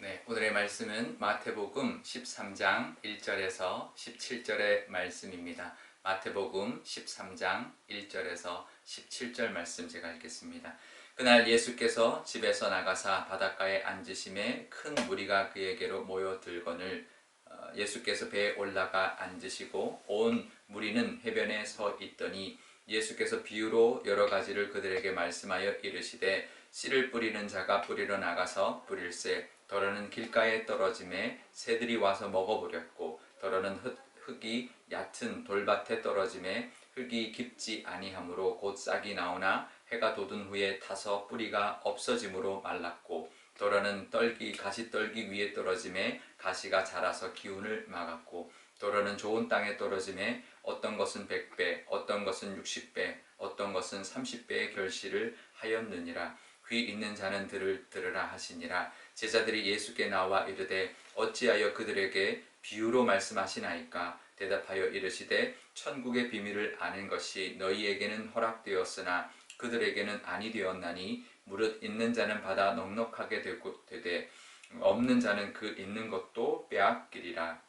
네, 오늘의 말씀은 마태복음 13장 1절에서 17절의 말씀입니다. 마태복음 13장 1절에서 17절 말씀 제가 읽겠습니다. 그날 예수께서 집에서 나가사 바닷가에 앉으심에 큰 무리가 그에게로 모여들거늘 예수께서 배에 올라가 앉으시고 온 무리는 해변에 서 있더니 예수께서 비유로 여러 가지를 그들에게 말씀하여 이르시되 씨를 뿌리는 자가 뿌리러 나가서 뿌릴새 더러는 길가에 떨어짐에 새들이 와서 먹어버렸고 더러는 흙이 얕은 돌밭에 떨어짐에 흙이 깊지 아니하므로 곧 싹이 나오나 해가 돋은 후에 타서 뿌리가 없어짐으로 말랐고 더러는 가시떨기 위에 떨어짐에 가시가 자라서 기운을 막았고 더러는 좋은 땅에 떨어짐에 어떤 것은 100배 어떤 것은 60배 어떤 것은 30배의 결실을 하였느니라. 귀 있는 자는 들으라 하시니라. 제자들이 예수께 나와 이르되 어찌하여 그들에게 비유로 말씀하시나이까. 대답하여 이르시되 천국의 비밀을 아는 것이 너희에게는 허락되었으나 그들에게는 아니 되었나니 무릇 있는 자는 받아 넉넉하게 되되 없는 자는 그 있는 것도 빼앗기리라.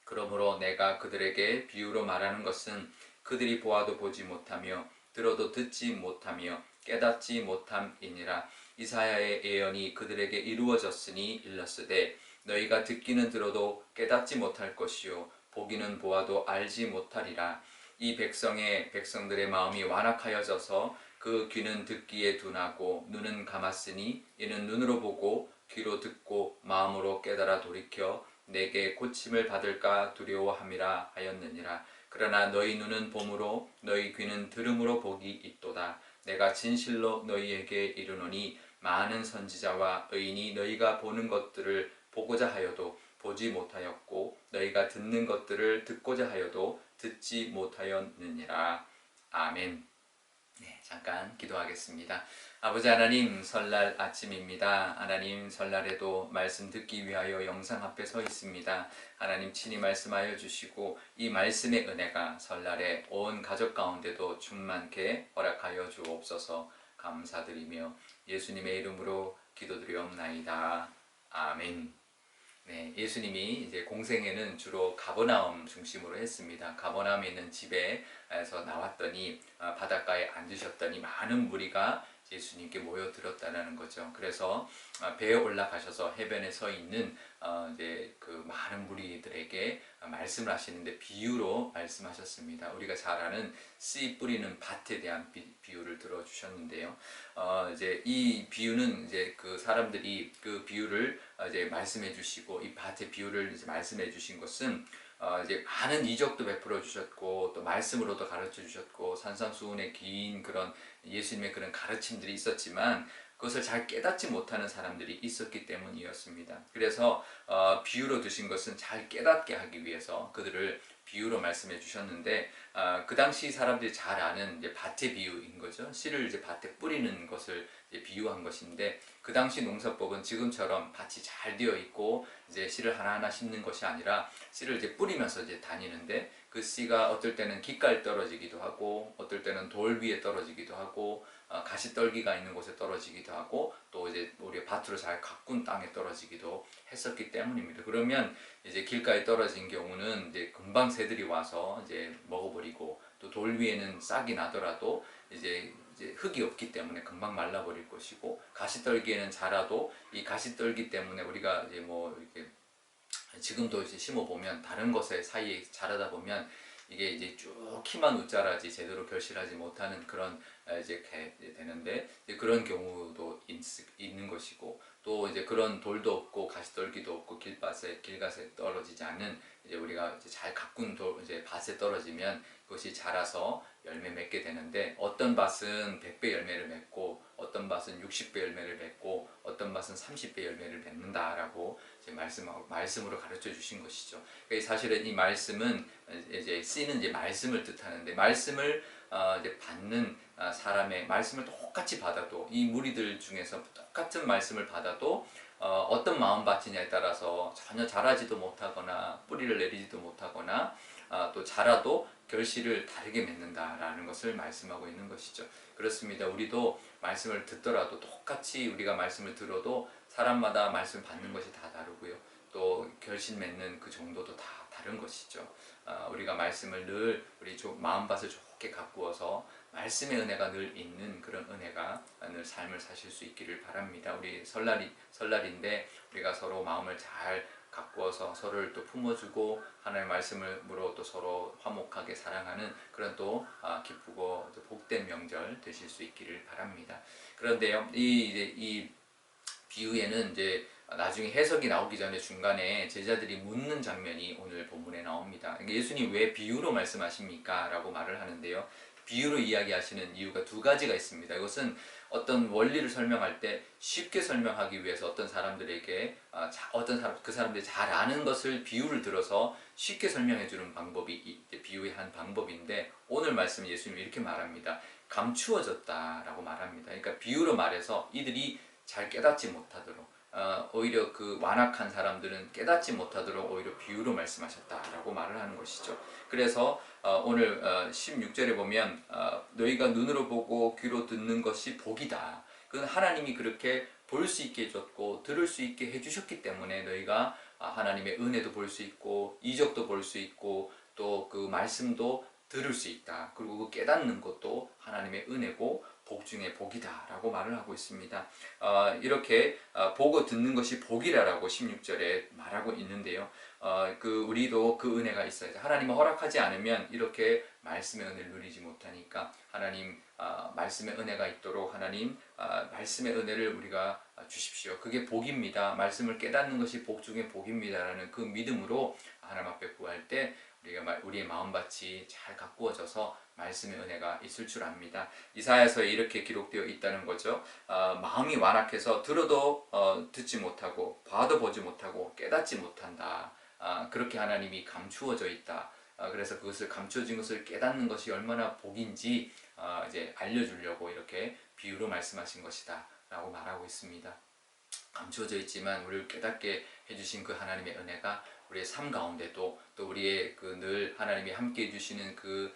그러므로 내가 그들에게 비유로 말하는 것은 그들이 보아도 보지 못하며 들어도 듣지 못하며 깨닫지 못함이니라. 이사야의 예언이 그들에게 이루어졌으니 일렀으되 너희가 듣기는 들어도 깨닫지 못할 것이요 보기는 보아도 알지 못하리라. 이 백성들의 마음이 완악하여져서 그 귀는 듣기에 둔하고 눈은 감았으니 이는 눈으로 보고 귀로 듣고 마음으로 깨달아 돌이켜 내게 고침을 받을까 두려워함이라 하였느니라. 그러나 너희 눈은 봄으로 너희 귀는 들음으로 복이 있도다. 내가 진실로 너희에게 이르노니 많은 선지자와 의인이 너희가 보는 것들을 보고자 하여도 보지 못하였고 너희가 듣는 것들을 듣고자 하여도 듣지 못하였느니라. 아멘. 네, 잠깐 기도하겠습니다. 아버지 하나님, 설날 아침입니다. 하나님, 설날에도 말씀 듣기 위하여 영상 앞에 서 있습니다. 하나님 친히 말씀하여 주시고 이 말씀의 은혜가 설날에 온 가족 가운데도 충만케 허락하여 주옵소서. 감사드리며 예수님의 이름으로 기도드리옵나이다. 아멘. 네, 예수님이 이제 공생애는 주로 가버나움 중심으로 했습니다. 가버나움에 있는 집에서 나왔더니 바닷가에 앉으셨더니 많은 무리가 예수님께 모여들었다는 거죠. 그래서 배에 올라가셔서 해변에 서 있는 이제 그 많은 무리들에게 말씀을 하시는데 비유로 말씀하셨습니다. 우리가 잘 아는 씨 뿌리는 밭에 대한 비유를 들어주셨는데요. 이제 이 비유는 이제 그 사람들이 그 비유를 이제 말씀해 주시고 이 밭의 비유를 이제 말씀해 주신 것은 이제 많은 이적도 베풀어 주셨고 또 말씀으로도 가르쳐 주셨고 산상수훈의 긴 그런 예수님의 그런 가르침들이 있었지만 그것을 잘 깨닫지 못하는 사람들이 있었기 때문이었습니다. 그래서 비유로 드신 것은 잘 깨닫게 하기 위해서 그들을 비유로 말씀해 주셨는데 그 당시 사람들이 잘 아는 이제 밭의 비유인 거죠. 씨를 이제 밭에 뿌리는 것을 이제 비유한 것인데 그 당시 농사법은 지금처럼 밭이 잘 되어 있고 이제 씨를 하나하나 심는 것이 아니라 씨를 이제 뿌리면서 이제 다니는데 그 씨가 어떨 때는 깃가에 떨어지기도 하고 어떨 때는 돌 위에 떨어지기도 하고 가시떨기가 있는 곳에 떨어지기도 하고 또 이제 우리 밭으로 잘 가꾼 땅에 떨어지기도 했었기 때문입니다. 그러면 이제 길가에 떨어진 경우는 이제 금방 새들이 와서 이제 먹어버리고 또 돌 위에는 싹이 나더라도 이제 흙이 없기 때문에 금방 말라버릴 것이고 가시떨기에는 자라도 이 가시떨기 때문에 우리가 이제 뭐 이렇게 지금도 이제 심어보면 다른 것에 사이에 자라다 보면 이게 이제 쭉 키만 웃자라지 제대로 결실하지 못하는 그런 이제 되는데 이제 그런 경우도 있는 것이고 또 이제 그런 돌도 없고 가시떨기도 없고 길가에 떨어지지 않는 이제 우리가 이제 잘 가꾼 이제 밭에 떨어지면 그것이 자라서 열매 맺게 되는데 어떤 밭은 100배 열매를 맺고 어떤 밭은 60배 열매를 맺고 어떤 밭은 30배 열매를 맺는다라고 이제 말씀으로 가르쳐 주신 것이죠. 사실은 이 말씀은 이제 쓰이는 이제 말씀을 뜻하는데 말씀을 이제 받는 사람의 말씀을 똑같이 받아도 이 무리들 중에서 똑같은 말씀을 받아도 어떤 마음밭이냐에 따라서 전혀 자라지도 못하거나 뿌리를 내리지도 못하거나 또 자라도 결실을 다르게 맺는다라는 것을 말씀하고 있는 것이죠. 그렇습니다. 우리도 말씀을 듣더라도 똑같이 우리가 말씀을 들어도 사람마다 말씀 받는 것이 다 다르고요. 또 결실 맺는 그 정도도 다 다른 것이죠. 우리가 말씀을 늘 우리 마음밭을 좋게 가꾸어서 말씀의 은혜가 늘 있는 그런 은혜가 늘 삶을 사실 수 있기를 바랍니다. 우리 설날인데 우리가 서로 마음을 잘 가꾸어서 서로를 또 품어주고 하나님의 말씀으로 또 서로 화목하게 사랑하는 그런 또 기쁘고 또 복된 명절 되실 수 있기를 바랍니다. 그런데요, 이 비유에는 이제 나중에 해석이 나오기 전에 중간에 제자들이 묻는 장면이 오늘 본문에 나옵니다. 예수님 왜 비유로 말씀하십니까? 라고 말을 하는데요. 비유로 이야기하시는 이유가 두 가지가 있습니다. 이것은 어떤 원리를 설명할 때 쉽게 설명하기 위해서 어떤 사람들에게 그 사람들이 잘 아는 것을 비유를 들어서 쉽게 설명해 주는 방법이 비유의 한 방법인데, 오늘 말씀 예수님이 이렇게 말합니다. 감추어졌다라고 말합니다. 그러니까 비유로 말해서 이들이 잘 깨닫지 못하도록, 오히려 그 완악한 사람들은 깨닫지 못하도록 오히려 비유로 말씀하셨다라고 말을 하는 것이죠. 그래서 오늘 16절에 보면 너희가 눈으로 보고 귀로 듣는 것이 복이다. 그건 하나님이 그렇게 볼 수 있게 해줬고 들을 수 있게 해주셨기 때문에 너희가 하나님의 은혜도 볼 수 있고 이적도 볼 수 있고 또 그 말씀도 들을 수 있다. 그리고 그 깨닫는 것도 하나님의 은혜고 복 중에 복이다 라고 말을 하고 있습니다. 이렇게 보고 듣는 것이 복이라고 16절에 말하고 있는데요. 우리도 그 은혜가 있어야죠. 하나님은 허락하지 않으면 이렇게 말씀의 은혜를 누리지 못하니까 하나님 말씀의 은혜가 있도록 하나님 말씀의 은혜를 우리가 주십시오. 그게 복입니다. 말씀을 깨닫는 것이 복 중에 복입니다 라는 그 믿음으로 하나님 앞에 구할 때 우리의 마음밭이 잘 가꾸어져서 말씀의 은혜가 있을 줄 압니다. 이사야서에 이렇게 기록되어 있다는 거죠. 마음이 완악해서 들어도 듣지 못하고 봐도 보지 못하고 깨닫지 못한다. 그렇게 하나님이 감추어져 있다. 그래서 그것을 감추어진 것을 깨닫는 것이 얼마나 복인지 이제 알려주려고 이렇게 비유로 말씀하신 것이다 라고 말하고 있습니다. 감추어져 있지만 우리를 깨닫게 해주신 그 하나님의 은혜가 우리의 삶 가운데도 또 우리의 그 늘 하나님이 함께 해주시는 그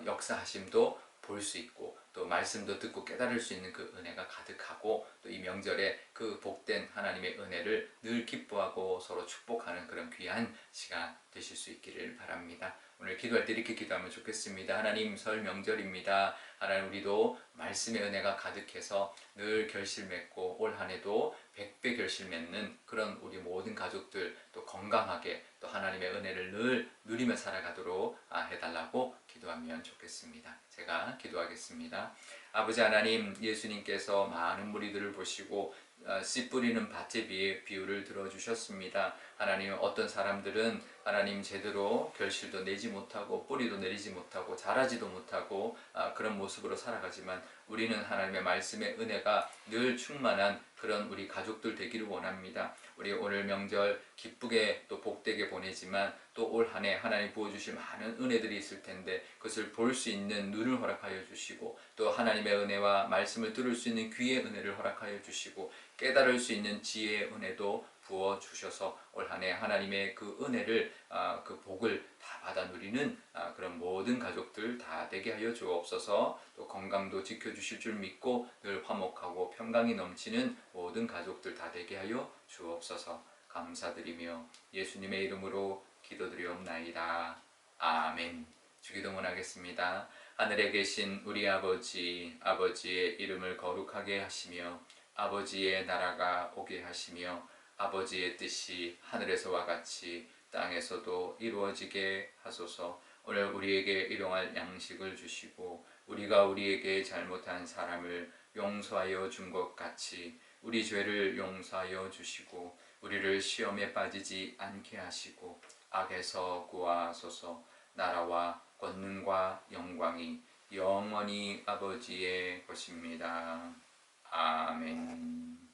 역사하심도 볼 수 있고 또 말씀도 듣고 깨달을 수 있는 그 은혜가 가득하고 또 이 명절에 그 복된 하나님의 은혜를 늘 기뻐하고 서로 축복하는 그런 귀한 시간 되실 수 있기를 바랍니다. 오늘 기도할 때 이렇게 기도하면 좋겠습니다. 하나님, 설 명절입니다. 하나님, 우리도 말씀의 은혜가 가득해서 늘 결실 맺고 올 한해도 100배 결실 맺는 그런 우리 모든 가족들 또 건강하게 또 하나님의 은혜를 늘 누리며 살아가도록 해달라고 기도하면 좋겠습니다. 제가 기도하겠습니다. 아버지 하나님, 예수님께서 많은 무리들을 보시고 씨 뿌리는 밭의 비유를 들어주셨습니다. 하나님, 어떤 사람들은 하나님 제대로 결실도 내지 못하고 뿌리도 내리지 못하고 자라지도 못하고 그런 모습으로 살아가지만 우리는 하나님의 말씀의 은혜가 늘 충만한 그런 우리 가족들 되기를 원합니다. 우리 오늘 명절 기쁘게 또 복되게 보내지만 또 올 한 해 하나님 부어주실 많은 은혜들이 있을 텐데 그것을 볼 수 있는 눈을 허락하여 주시고 또 하나님의 은혜와 말씀을 들을 수 있는 귀의 은혜를 허락하여 주시고 깨달을 수 있는 지혜의 은혜도 부어 주셔서 올 한 해 하나님의 그 은혜를 그 복을 다 받아 누리는 그런 모든 가족들 다 되게 하여 주옵소서. 또 건강도 지켜주실 줄 믿고 늘 화목하고 평강이 넘치는 모든 가족들 다 되게 하여 주옵소서. 감사드리며 예수님의 이름으로 기도드리옵나이다. 아멘. 주기도문 하겠습니다. 하늘에 계신 우리 아버지, 아버지의 이름을 거룩하게 하시며 아버지의 나라가 오게 하시며 아버지의 뜻이 하늘에서와 같이 땅에서도 이루어지게 하소서. 오늘 우리에게 일용할 양식을 주시고 우리가 우리에게 잘못한 사람을 용서하여 준 것 같이 우리 죄를 용서하여 주시고 우리를 시험에 빠지지 않게 하시고 악에서 구하소서. 나라와 권능과 영광이 영원히 아버지의 것입니다. 아멘.